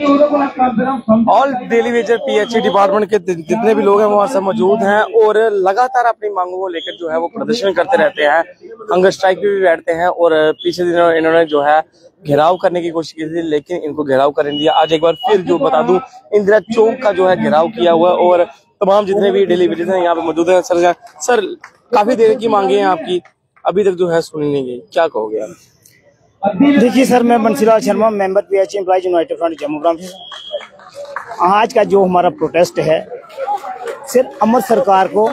All daily Vaser PHE department के जितने भी लोग हैं वो सब मौजूद हैं और लगातार अपनी मांगों को लेकर जो है वो प्रदर्शन करते रहते हैं, हंगर स्ट्राइक पे भी बैठते हैं। और पीछे दिनों इन्होंने जो है घेराव करने की कोशिश की थी, लेकिन इनको घेराव करने दिया। आज एक बार फिर जो बता दूं, इंदिरा चौक का जो है घेराव किया हुआ और तमाम जितने भी डेली वेजर हैं यहाँ पे मौजूद हैं। सर काफी देर की मांगे हैं आपकी, अभी तक जो है सुनी नहीं गई, क्या कहोगे आप? देखिए सर, मैं Bansilal Sharma, member PHE employees united front Jammu branch. आज का जो हमारा प्रोटेस्ट है, सिर्फ अमर सरकार को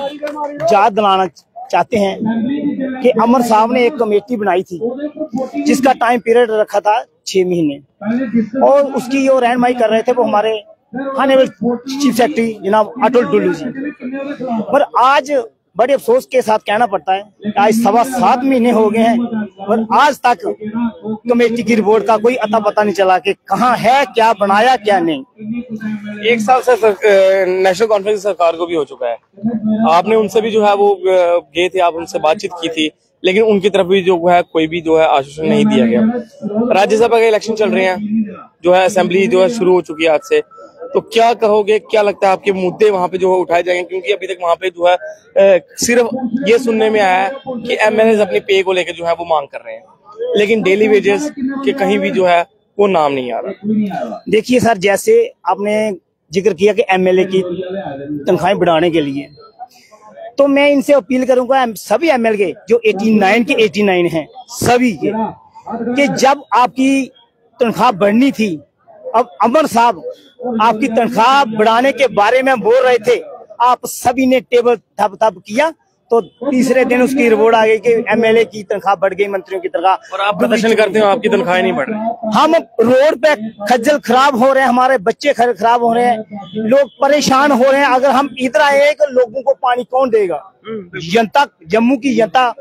याद दिलाना चाहते हैं कि अमर साहब ने एक कमेटी बनाई थी जिसका टाइम पीरियड रखा था 6 महीने, और उसकी जो रहनुमाई कर रहे थे वो हमारे ऑनरेबल चीफ सेक्रेटरी जनाब अटल डुल्लू जी। पर आज बड़े अफसोस के साथ कहना पड़ता है कि आज 7.25 महीने हो गए हैं और आज तक कमेटी की रिपोर्ट का कोई अता पता नहीं चला कि कहाँ है, क्या बनाया, क्या नहीं। एक साल से नेशनल कॉन्फ्रेंस सरकार को भी हो चुका है, आपने उनसे भी जो है वो गए थे, आप उनसे बातचीत की थी, लेकिन उनकी तरफ भी जो है कोई भी जो है आश्वासन नहीं दिया गया। राज्यसभा के इलेक्शन चल रहे हैं, जो है असेंबली जो है शुरू हो चुकी है आज से, तो क्या कहोगे, क्या लगता है आपके मुद्दे वहां पे जो है उठाए जाएंगे? क्योंकि अभी तक वहां पे जो है सिर्फ ये सुनने में आया है कि एमएलए अपनी पे को लेकर जो है वो मांग कर रहे हैं, लेकिन डेली वेजेस के कहीं भी जो है वो नाम नहीं आ रहा। देखिए सर, जैसे आपने जिक्र किया कि एमएलए की तनख्वाहें बढ़ाने के लिए, तो मैं इनसे अपील करूंगा, सभी एमएलए जो 89 के 89 हैं, सभी के, कि जब आपकी तनख्वाह बढ़नी थी, अब अमर साहब आपकी तनख्वाह बढ़ाने के बारे में बोल रहे थे, आप सभी ने टेबल थप किया, तो तीसरे दिन उसकी रिपोर्ट आ गई कि एमएलए की तनख्वाह बढ़ गई, मंत्रियों की तनख्वाह। और आप प्रदर्शन करते हो, आपकी तनख्वाहें नहीं बढ़ रही। हम रोड पे खज्जल खराब हो रहे हैं, हमारे बच्चे खराब हो रहे हैं, लोग परेशान हो रहे हैं। अगर हम इधर आए तो लोगों को पानी कौन देगा? जनता, जम्मू की जनता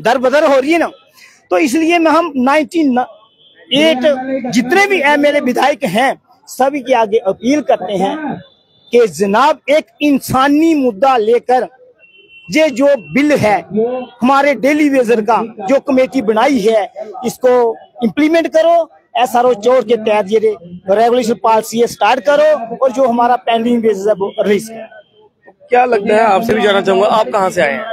दर बदर हो रही है ना। तो इसलिए मैं हम 98 जितने भी एमएलए विधायक हैं सभी के आगे अपील करते हैं कि जनाब एक इंसानी मुद्दा लेकर ये जो बिल है हमारे डेली वेजर का जो कमेटी बनाई है, इसको इम्प्लीमेंट करो। एसआरओ 4 के तहत ये रेगुलेशन पॉलिसी स्टार्ट करो और जो हमारा पेंडिंग वेजेस है वो रिलीज करो। क्या लगता है, आपसे भी जानना चाहूंगा, आप कहाँ से आए हैं?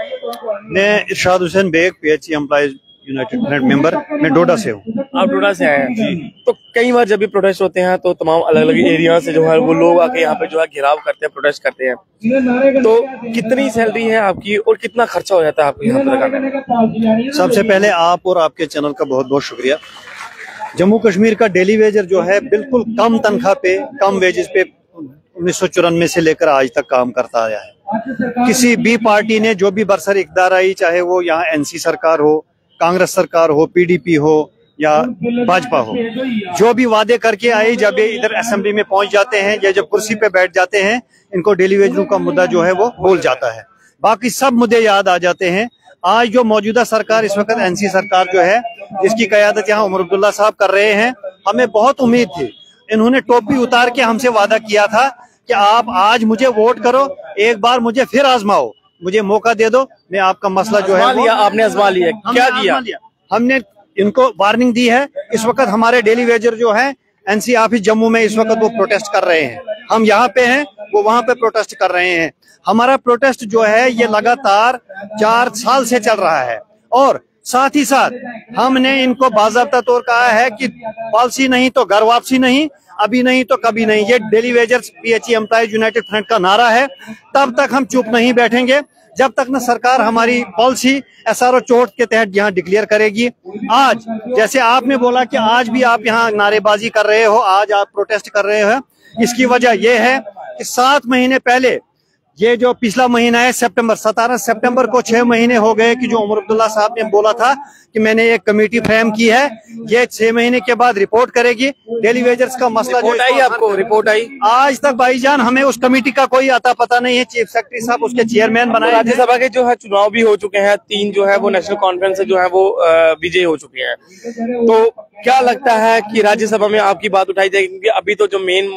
मैं Irshad Hussain Baig, PHE employees united front member, मैं डोडा से हूँ। आप डोडा से आए हैं? तो कई बार जब भी प्रोटेस्ट होते हैं तो तमाम अलग अलग एरिया से जो है वो लोग आके यहाँ पे जो है घेराव करते हैं, प्रोटेस्ट करते हैं, तो कितनी सैलरी है आपकी और कितना खर्चा हो जाता है आपको यहाँ पे लगाने में? सबसे पहले आप और आपके चैनल का बहुत बहुत शुक्रिया। जम्मू कश्मीर का डेली वेजर जो है बिल्कुल कम तनख्वाह पे, कम वेजेस पे 1994 से लेकर आज तक काम करता आया है। किसी भी पार्टी ने जो भी बरसर इक़्तिदार आई, चाहे वो यहाँ एनसी सरकार हो, कांग्रेस सरकार हो, पीडीपी हो या भाजपा हो, जो भी वादे करके आई, जब ये इधर असेंबली में पहुंच जाते हैं या जब कुर्सी पे बैठ जाते हैं, इनको डेली वेजरों का मुद्दा जो है वो भूल जाता है, बाकी सब मुद्दे याद आ जाते हैं। आज जो मौजूदा सरकार इस वक्त एनसी सरकार जो है, जिसकी क़यादत यहाँ उमर अब्दुल्ला साहब कर रहे हैं, हमें बहुत उम्मीद थी। इन्होंने टोपी उतार के हमसे वादा किया था कि आप आज मुझे वोट करो, एक बार मुझे फिर आजमाओ, मुझे मौका दे दो, मैं आपका मसला जो है आपने आजमा लिया, क्या किया? हमने इनको वार्निंग दी है। इस वक्त हमारे डेली वेजर जो है एनसी ऑफिस जम्मू में इस वक्त वो प्रोटेस्ट कर रहे हैं, हम यहाँ पे हैं, वो वहाँ पे प्रोटेस्ट कर रहे हैं। हमारा प्रोटेस्ट जो है ये लगातार 4 साल से चल रहा है और साथ ही साथ हमने इनको बाज़ाब्ता तौर कहा है कि पॉलिसी नहीं तो घर वापसी नहीं, अभी नहीं तो कभी नहीं। ये daily wagers PHE employees united front का नारा है। तब तक हम चुप नहीं बैठेंगे जब तक न सरकार हमारी पॉलिसी एसआरओ 4 के तहत यहाँ डिक्लेयर करेगी। आज जैसे आपने बोला कि आज भी आप यहाँ नारेबाजी कर रहे हो, आज आप प्रोटेस्ट कर रहे हो, इसकी वजह यह है कि 7 महीने पहले, ये जो पिछला महीना है सितंबर, 17 सितंबर को 6 महीने हो गए कि जो उमर अब्दुल्ला साहब ने बोला था कि मैंने एक कमेटी फ्रेम की है, ये 6 महीने के बाद रिपोर्ट करेगी। डेली वेजर्स का मसला रिपोर्ट आई, आपको रिपोर्ट आई? आज तक भाईजान हमें उस कमेटी का कोई अता पता नहीं है। चीफ सेक्रेटरी साहब उसके चेयरमैन बनाए। राज्यसभा के जो है चुनाव भी हो चुके हैं, 3 जो है वो नेशनल कॉन्फ्रेंस से जो है वो विजयी हो चुके हैं, तो क्या लगता है कि राज्यसभा में आपकी बात उठाई जाएगी? क्योंकि अभी तो जो मेन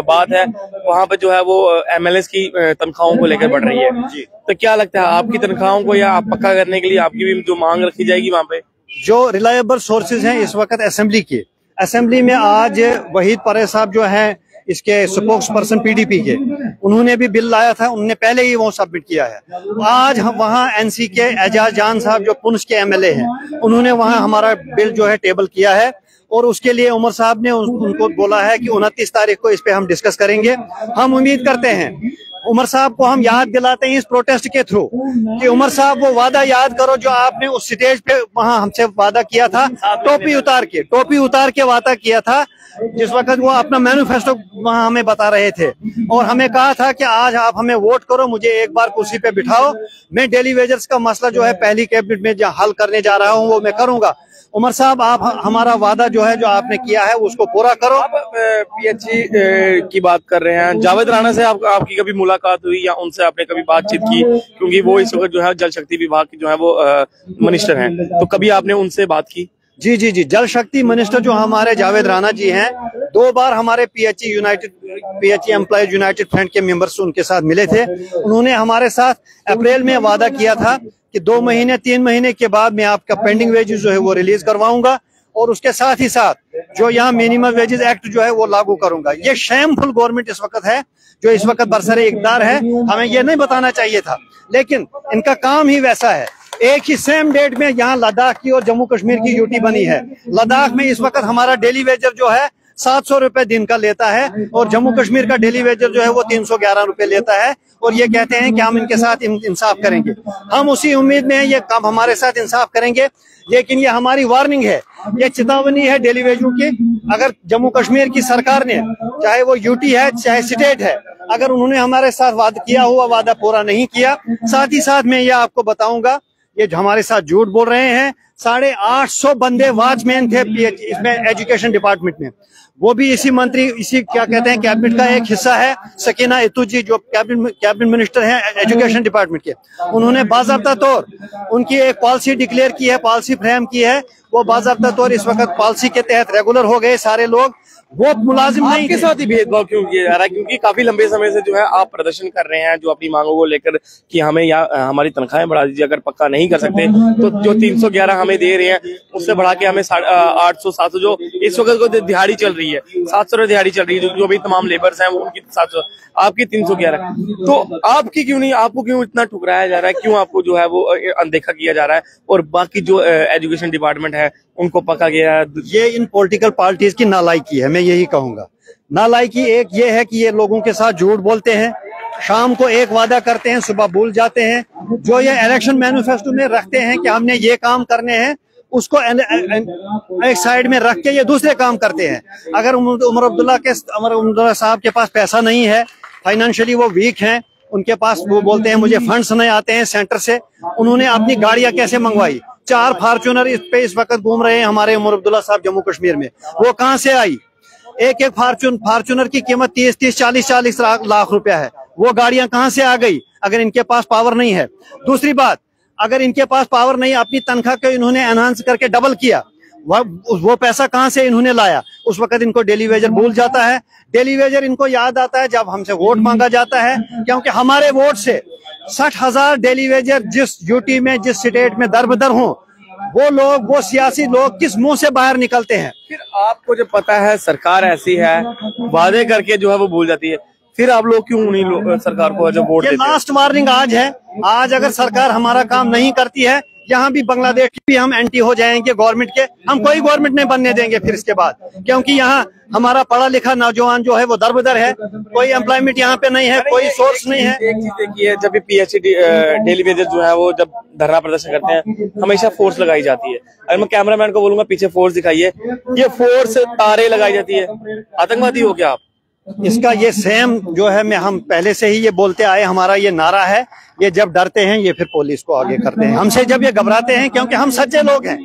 बात है वहाँ पे जो है वो एमएलए की तनख्वाहों को लेकर बढ़ रही है, तो क्या लगता है आपकी तनख्वाहों को या आप पक्का करने के लिए आपकी भी जो मांग रखी जाएगी वहाँ पे? जो रिलायबल सोर्सेज हैं इस वक्त असेंबली में आज वहीद परवेज साहब जो हैं इसके स्पोक्स पर्सन पीडीपी के, उन्होंने भी बिल लाया था, उन्होंने पहले ही वो सबमिट किया है। आज हम वहाँ एनसी के एजाज जान साहब जो पुंछ के एमएलए हैं, उन्होंने वहाँ हमारा बिल जो है टेबल किया है और उसके लिए उमर साहब ने उनको बोला है कि 29 तारीख को इस पे हम डिस्कस करेंगे। हम उम्मीद करते हैं उमर साहब को हम याद दिलाते हैं इस प्रोटेस्ट के थ्रू कि उमर साहब वो वादा याद करो जो आपने उस स्टेज पे वहाँ हमसे वादा किया था, टोपी उतार के वादा किया था, जिस वक्त वो अपना मैनिफेस्टो वहाँ हमें बता रहे थे और हमें कहा था कि आज आप हमें वोट करो, मुझे एक बार कुर्सी पे बिठाओ, मैं डेली वेजर्स का मसला जो है पहली कैबिनेट में जो हल करने जा रहा हूँ वो मैं करूंगा। उमर साहब आप हमारा वादा जो है जो आपने किया है उसको पूरा करो। आप पीएचई की बात कर रहे हैं, जावेद राणा से आपकी कभी मुलाकात हुई या उनसे आपने कभी बातचीत की, क्योंकि वो इस वक्त जो है जल शक्ति विभाग की जो है वो मिनिस्टर हैं, तो कभी आपने उनसे बात की? जी, जल शक्ति मिनिस्टर जो हमारे जावेद राणा जी हैं, 2 बार हमारे पीएचई एम्प्लॉयज यूनाइटेड फ्रंट के मेंबर्स उनके साथ मिले थे। उन्होंने हमारे साथ अप्रैल में वादा किया था कि 2 महीने 3 महीने के बाद मैं आपका पेंडिंग वेजेस जो है वो रिलीज करवाऊंगा और उसके साथ ही साथ जो यहाँ मिनिमम वेजेस एक्ट जो है वो लागू करूंगा। ये शेमफुल गवर्नमेंट इस वक्त है जो इस वक्त बरसरे इक़्तिदार है, हमें ये नहीं बताना चाहिए था, लेकिन इनका काम ही वैसा है। एक ही सेम डेट में यहाँ लद्दाख की और जम्मू कश्मीर की यूटी बनी है। लद्दाख में इस वक्त हमारा डेली वेजर जो है 700 रुपए दिन का लेता है और जम्मू कश्मीर का डेली वेजर जो है वो 311 रुपए लेता है और ये कहते हैं कि हम इनके साथ इंसाफ करेंगे। हम उसी उम्मीद में हैं ये काम हमारे साथ इंसाफ करेंगे, लेकिन ये हमारी वार्निंग है, ये चेतावनी है डेली वेजरों की। अगर जम्मू कश्मीर की सरकार ने, चाहे वो यूटी है चाहे स्टेट है, अगर उन्होंने हमारे साथ वादा किया हुआ वादा पूरा नहीं किया, साथ ही साथ मैं ये आपको बताऊंगा ये हमारे साथ झूठ बोल रहे हैं। 850 बंदे वॉचमैन थे इसमें एजुकेशन डिपार्टमेंट में, वो भी इसी मंत्री इसी क्या कहते हैं कैबिनेट का एक हिस्सा है। सकीना इतू जी जो कैबिनेट मिनिस्टर हैं एजुकेशन डिपार्टमेंट के, उन्होंने बाज़ाब्ता तौर उनकी एक पॉलिसी डिक्लेयर की है, पॉलिसी फ्रेम की है, वो बाज़ाब्ता तौर इस वक्त पॉलिसी के तहत रेगुलर हो गए सारे लोग। वो मुलाजिम नहीं आपके साथ ही भेदभाव क्यों किया जा रहा है? क्योंकि काफी लंबे समय से जो है आप प्रदर्शन कर रहे हैं जो अपनी मांगों को लेकर कि हमें या हमारी तनख्वाहें बढ़ा दीजिए, अगर पक्का नहीं कर सकते तो जो 311 हमें दे रहे हैं उससे बढ़ा के हमें 800 700 जो इस वक्त को दिहाड़ी चल रही है 700 दिहाड़ी चल रही है, जो भी तमाम लेबर्स हैं उनकी 700, आपकी 311, तो आपकी क्यों नहीं, आपको क्यों इतना ठुकराया जा रहा है, क्यों आपको जो है वो अनदेखा किया जा रहा है और बाकी जो एजुकेशन डिपार्टमेंट है उनको पका गया है? ये इन पॉलिटिकल पार्टीज की नालायकी है, मैं यही कहूंगा। नालायकी एक ये है कि ये लोगों के साथ झूठ बोलते हैं, शाम को एक वादा करते हैं, सुबह भूल जाते हैं। जो ये इलेक्शन मैनिफेस्टो में रखते हैं कि हमने ये काम करने हैं, उसको एक साइड में रख के ये दूसरे काम करते हैं। अगर उमर अब्दुल्ला साहब के पास पैसा नहीं है, फाइनेंशियली वो वीक हैं, उनके पास वो बोलते हैं मुझे फंड्स नहीं आते हैं सेंटर से, उन्होंने अपनी गाड़ियां कैसे मंगवाई? 4 फॉर्च्यूनर इस वक्त घूम रहे हैं हमारे उमर अब्दुल्ला साहब जम्मू कश्मीर में, वो कहां से आई? एक फॉर्च्यूनर की कीमत 30 40 लाख रुपया है, वो गाड़ियां कहां से आ गई अगर इनके पास पावर नहीं है? दूसरी बात, अगर इनके पास पावर नहीं, अपनी तनख्वाह को इन्होंने एनहांस करके डबल किया, वो पैसा कहां से इन्होंने लाया? उस वक्त इनको डेली वेजर भूल जाता है। डेली वेजर इनको याद आता है जब हमसे वोट मांगा जाता है, क्योंकि हमारे वोट से 60,000 डेली वेजर जिस यूटी में जिस स्टेट में दरबदर हों, वो लोग, वो सियासी लोग किस मुंह से बाहर निकलते हैं? फिर आपको जब पता है सरकार ऐसी है, वादे करके जो है वो भूल जाती है, फिर आप लोग क्यों नहीं सरकार को जब वोट देते हैं? लास्ट वार्निंग आज है। आज अगर सरकार हमारा काम नहीं करती है, यहाँ भी बांग्लादेश भी हम एंटी हो जाएंगे गवर्नमेंट के, हम कोई गवर्नमेंट नहीं बनने देंगे फिर इसके बाद, क्योंकि यहाँ हमारा पढ़ा लिखा नौजवान जो है वो दरबदर है, कोई एम्प्लॉयमेंट यहाँ पे नहीं है, कोई सोर्स नहीं है। एक चीज देखिए है, जब भी पीएचई डेली वेजर जो है वो जब धरना प्रदर्शन करते हैं हमेशा फोर्स लगाई जाती है। अगर मैं कैमरामैन को बोलूंगा पीछे फोर्स दिखाइए, ये फोर्स तारे लगाई जाती है, आतंकवादी हो क्या आप? इसका ये सेम जो है हम पहले से ही ये बोलते आए, हमारा ये नारा है, ये जब डरते हैं ये फिर पुलिस को आगे करते हैं, हमसे जब ये घबराते हैं, क्योंकि हम सच्चे लोग हैं।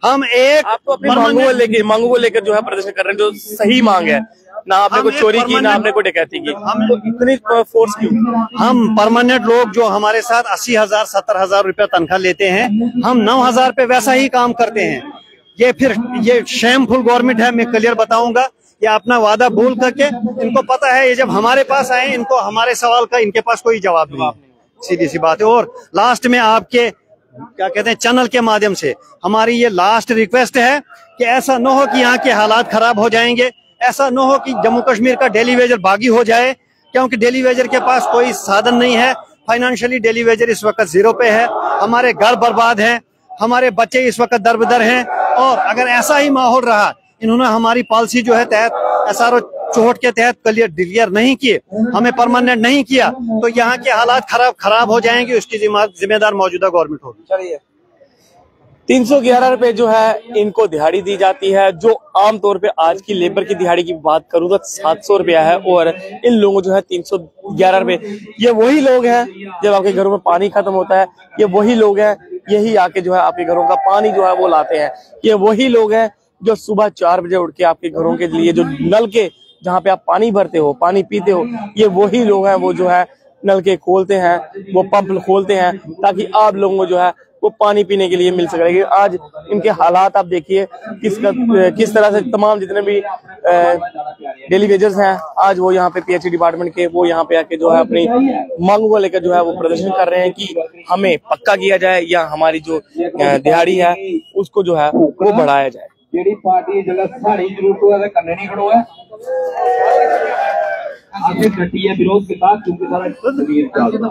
हम एक आप तो अपनी मांगों को लेकर जो है प्रदर्शन कर रहे हैं, जो सही मांग है, ना आपने कोई चोरी की ना आपने कोई डकैती की, हम तो इतनी फोर्स क्यों? हम परमानेंट लोग जो हमारे साथ 80,000 70,000 रुपया तनख्वाह लेते हैं, हम 9,000 पे वैसा ही काम करते हैं। ये शेमफुल गवर्नमेंट है, मैं क्लियर बताऊंगा। ये अपना वादा भूल करके, इनको पता है ये जब हमारे पास आए, इनको हमारे सवाल का इनके पास कोई जवाब नहीं, सीधी सी बात है। और लास्ट में आपके क्या कहते हैं चैनल के माध्यम से हमारी ये लास्ट रिक्वेस्ट है कि ऐसा न हो कि यहाँ के हालात खराब हो जाएंगे, ऐसा न हो कि जम्मू कश्मीर का डेली वेजर बागी हो जाए, क्योंकि डेली वेजर के पास कोई साधन नहीं है। फाइनेंशियली डेली वेजर इस वक्त 0 पे है, हमारे घर बर्बाद हैं, हमारे बच्चे इस वक्त दर-बदर हैं। और अगर ऐसा ही माहौल रहा, इन्होंने हमारी पॉलिसी जो है तहत SRO चौहट के तहत क्लियर नहीं किए, हमें परमानेंट नहीं किया, तो यहाँ के हालात खराब हो जाएंगे। उसकी जिम्मेदार मौजूदा गवर्नमेंट होगी। चलिए 311 रुपए जो है इनको दिहाड़ी दी जाती है, जो आमतौर पे आज की लेबर की दिहाड़ी की बात करूं तो 700 रुपया है, और इन लोगों जो है 311 रुपए। ये वही लोग हैं जब आपके घरों में पानी खत्म होता है, ये वही लोग हैं यही आके जो है आपके घरों का पानी जो है वो लाते हैं। ये वही लोग हैं जो सुबह 4 बजे उठ के आपके घरों के लिए जो नल के जहाँ पे आप पानी भरते हो, पानी पीते हो, ये वही लोग हैं वो जो है नल के खोलते हैं, वो पंप खोलते हैं ताकि आप लोगों को जो है वो पानी पीने के लिए मिल सके। आज इनके हालात आप देखिए किस तरह से तमाम जितने भी डेली वेजर्स हैं, आज वो यहाँ पे PHE डिपार्टमेंट के वो यहाँ पे आके जो है अपनी मांगों को लेकर जो है वो प्रदर्शन कर रहे हैं कि हमें पक्का किया जाए या हमारी जो दिहाड़ी है उसको जो है वो बढ़ाया जाए। ਜਿਹੜੀ ਪਾਰਟੀ ਜਿਹੜਾ ਸਾਡੀ ਜ਼ਰੂਰਤ ਹੋਇਆ ਕਰਨੇ ਨਹੀਂ ਖੜੋ ਹੈ आगे घटी है विरोध के साथ क्योंकि सारा तस्वीर चलता